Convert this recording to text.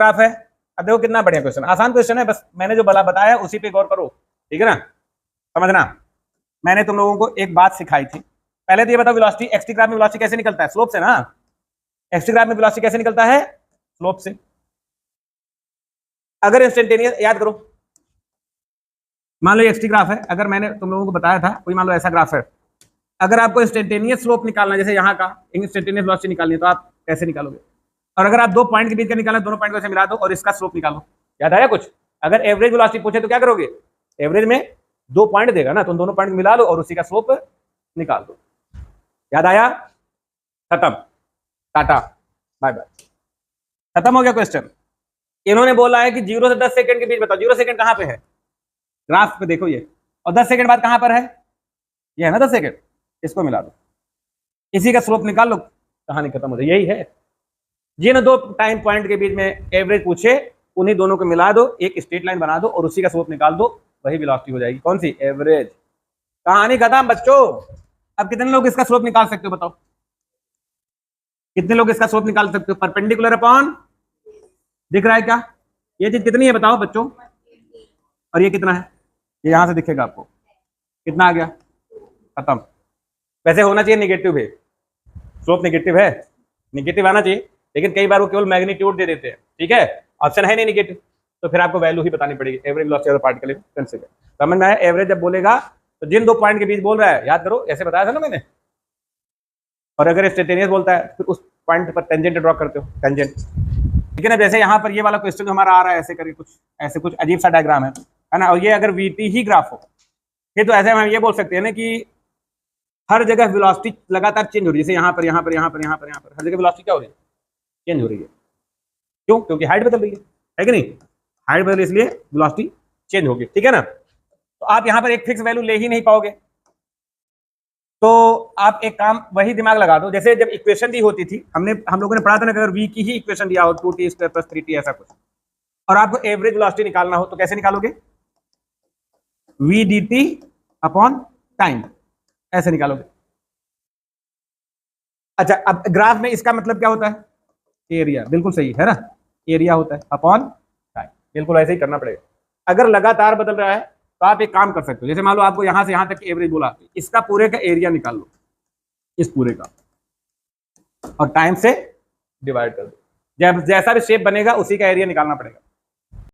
Graph है। अब देखो कितना बढ़िया क्वेश्चन, आसान क्वेश्चन है, बस मैंने जो बताया उसी पे गौर करो, ठीक है ना। समझना, मैंने तुम लोगों को एक बात सिखाई थी। पहले तो ये बताओ वेलोसिटी, एक्स ग्राफ में वेलोसिटी कैसे निकलता है? स्लोप से ना। एक्स ग्राफ में वेलोसिटी कैसे निकलता है? स्लोप से। अगर इंस्टेंटेनियस, याद करो, मान लो एक्स ग्राफ है, अगर मैंने तुम लोगों को बताया था कोई मान लो ऐसा ग्राफ है, अगर आपको इंस्टेंटेनियस स्लोप निकालना है, जैसे यहाँ का इंस्टेंटेनियस वेलोसिटी निकालनी है, तो आप कैसे निकालोगे? और अगर आप दो पॉइंट के बीच का निकालना, दोनों पॉइंट को ऐसे मिला दो और इसका स्लोप निकालो। याद आया कुछ? अगर एवरेज वेलोसिटी पूछे तो क्या करोगे? एवरेज में दो पॉइंट देगा ना, तो दोनों पॉइंट मिला लो और उसी का स्लोप निकाल दो। याद आया? खत्म, टाटा, बाय बाय, खत्म हो गया क्वेश्चन। इन्होंने बोला है कि 0 से 10 सेकंड के बीच बताओ। 0 सेकंड कहां पे है? ग्राफ पे देखो ये, और 10 सेकंड बाद कहां पर है? ये है ना 10 सेकंड, इसको मिला दो, इसी का स्लोप निकाल लो, कहानी खत्म हो जाए। यही है, जिन दो टाइम पॉइंट के बीच में एवरेज पूछे उन्हीं दोनों को मिला दो, एक स्ट्रेट लाइन बना दो और उसी का स्लोप निकाल दो, वही वेलोसिटी हो जाएगी। कौन सी? एवरेज। कहानी खत्म बच्चों। अब कितने लोग इसका स्लोप निकाल सकते हो बताओ? कितने लोग इसका स्लोप निकाल सकते हो? परपेंडिकुलर अपॉन, दिख रहा है क्या? ये चीज कितनी है बताओ बच्चों? और ये कितना है? ये यहां से दिखेगा आपको, कितना आ गया? खत्म। वैसे होना चाहिए नेगेटिव है, स्लोप नेगेटिव है, नेगेटिव आना चाहिए, लेकिन कई बार वो केवल मैग्नीट्यूड दे देते हैं, ठीक है, ऑप्शन है नहीं नेगेटिव, तो फिर आपको वैल्यू ही बतानी पड़ेगी। Average velocity of particle in principle, समझ में आया? एवरेज जब बोलेगा तो जिन दो पॉइंट के बीच बोल रहा है, याद करो, ऐसे बताया था ना मैंने। और अगर इंस्टेंटेनियस बोलता है फिर उस पॉइंट पर टेंजेंट ड्रॉ करते हो, टेंजेंट, ठीक है ना। जैसे यहाँ पर ये वाला क्वेश्चन जो हमारा आ रहा है, ऐसे करके कुछ, ऐसे कुछ अजीब सा डायग्राम है ना, और ये अगर वीटी ही ग्राफ हो, फिर तो ऐसे हम ये बोल सकते हैं ना कि हर जगह वेलोसिटी लगातार चेंज हो रही है, जैसे यहाँ पर यहाँ पर यहाँ पर यहाँ पर यहाँ पर हर जगह वेलोसिटी क्या हो रही है? चेंज हो रही है। क्यों? क्योंकि हाइट बदल रही है कि नहीं? हाइट बदल, इसलिए वेलोसिटी चेंज होगी, ठीक है ना। तो आप यहाँ पर एक फिक्स वैल्यू ले ही नहीं पाओगे, तो आप एक काम वही दिमाग लगा दो, जैसे जब इक्वेशन दी होती थी, हम लोगों ने पढ़ा था ना, अगर वी की ही इक्वेशन दिया हो 2t² + 3t ऐसा कुछ, और आपको एवरेज वेलोसिटी निकालना हो, तो कैसे निकालोगे? v dt अपॉन टाइम, ऐसे निकालोगे। अच्छा, अब ग्राफ में इसका मतलब क्या होता है? एरिया, बिल्कुल सही है ना, एरिया होता है अपॉन टाइम, बिल्कुल ऐसे ही करना पड़ेगा। अगर लगातार बदल रहा है तो आप एक काम कर सकते हो, जैसे मान लो आपको यहां से यहां तक एवरेज बोला, इसका पूरे का एरिया निकाल लो, इस पूरे का, और टाइम से डिवाइड कर दो। जब जैसा भी शेप बनेगा उसी का एरिया निकालना पड़ेगा।